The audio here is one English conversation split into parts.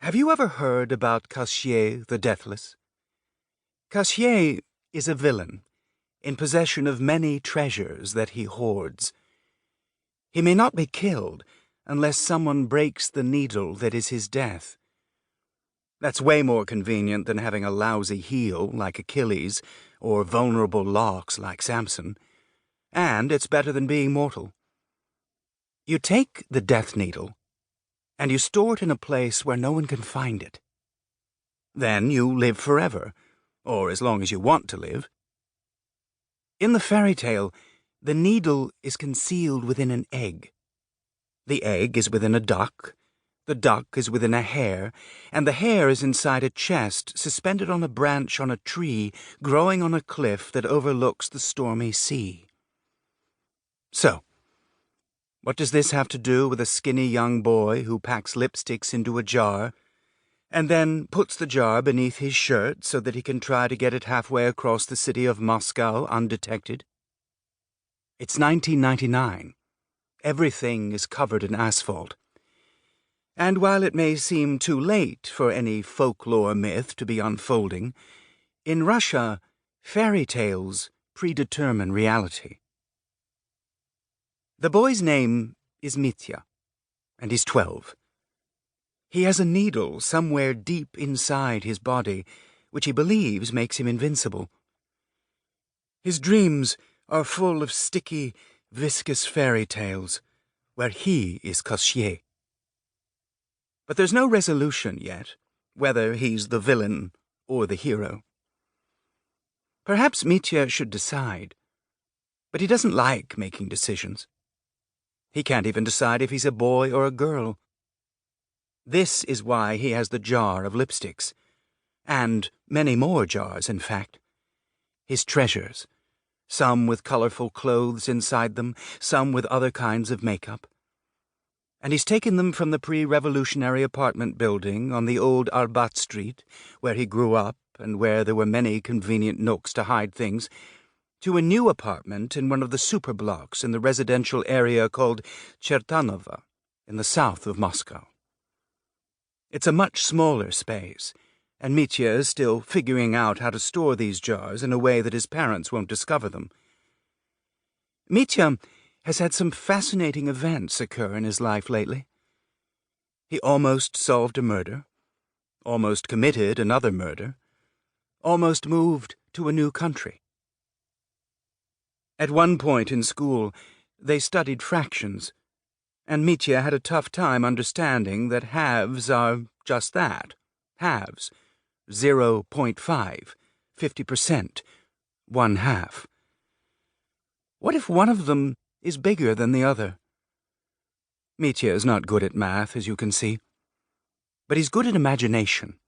Have you ever heard about Katya the Deathless? Katya is a villain, in possession of many treasures that he hoards. He may not be killed unless someone breaks the needle that is his death. That's way more convenient than having a lousy heel like Achilles or vulnerable locks like Samson. And it's better than being mortal. You take the death needle, and you store it in a place where no one can find it. Then you live forever, or as long as you want to live. In the fairy tale, the needle is concealed within an egg. The egg is within a duck, the duck is within a hare, and the hare is inside a chest suspended on a branch on a tree growing on a cliff that overlooks the stormy sea. So, what does this have to do with a skinny young boy who packs lipsticks into a jar and then puts the jar beneath his shirt so that he can try to get it halfway across the city of Moscow undetected? It's 1999. Everything is covered in asphalt. And while it may seem too late for any folklore myth to be unfolding, in Russia, fairy tales predetermine reality. The boy's name is Mitya, and he's 12. He has a needle somewhere deep inside his body, which he believes makes him invincible. His dreams are full of sticky, viscous fairy tales, where he is Katya. But there's no resolution yet, whether he's the villain or the hero. Perhaps Mitya should decide, but he doesn't like making decisions. He can't even decide if he's a boy or a girl. This is why he has the jar of lipsticks, and many more jars, in fact. His treasures, some with colorful clothes inside them, some with other kinds of makeup. And he's taken them from the pre-revolutionary apartment building on the old Arbat Street, where he grew up and where there were many convenient nooks to hide things, to a new apartment in one of the superblocks in the residential area called Chertanova, in the south of Moscow. It's a much smaller space, and Mitya is still figuring out how to store these jars in a way that his parents won't discover them. Mitya has had some fascinating events occur in his life lately. He almost solved a murder, almost committed another murder, almost moved to a new country. At one point in school, they studied fractions, and Mitya had a tough time understanding that halves are just that, halves, 0.5, 50%, 1/2. What if one of them is bigger than the other? Mitya is not good at math, as you can see, but he's good at imagination.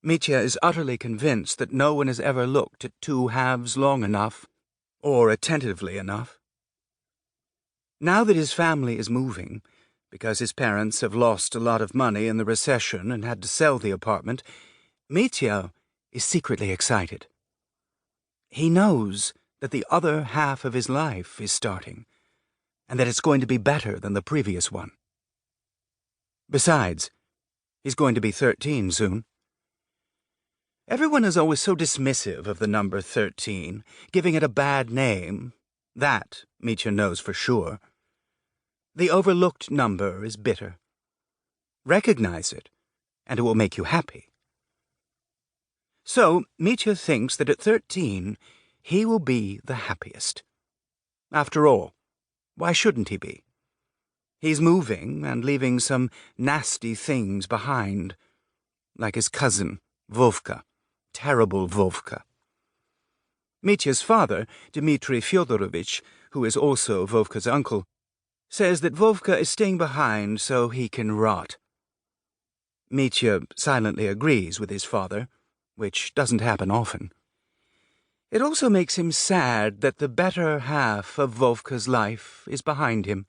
Mitya is utterly convinced that no one has ever looked at two halves long enough, or attentively enough. Now that his family is moving, because his parents have lost a lot of money in the recession and had to sell the apartment, Mitya is secretly excited. He knows that the other half of his life is starting, and that it's going to be better than the previous one. Besides, he's going to be 13 soon. Everyone is always so dismissive of the number 13, giving it a bad name. That Mitya knows for sure. The overlooked number is bitter. Recognize it, and it will make you happy. So Mitya thinks that at 13, he will be the happiest. After all, why shouldn't he be? He's moving and leaving some nasty things behind, like his cousin, Vovka. Terrible Vovka. Mitya's father, Dmitry Fyodorovich, who is also Vovka's uncle, says that Vovka is staying behind so he can rot. Mitya silently agrees with his father, which doesn't happen often. It also makes him sad that the better half of Vovka's life is behind him.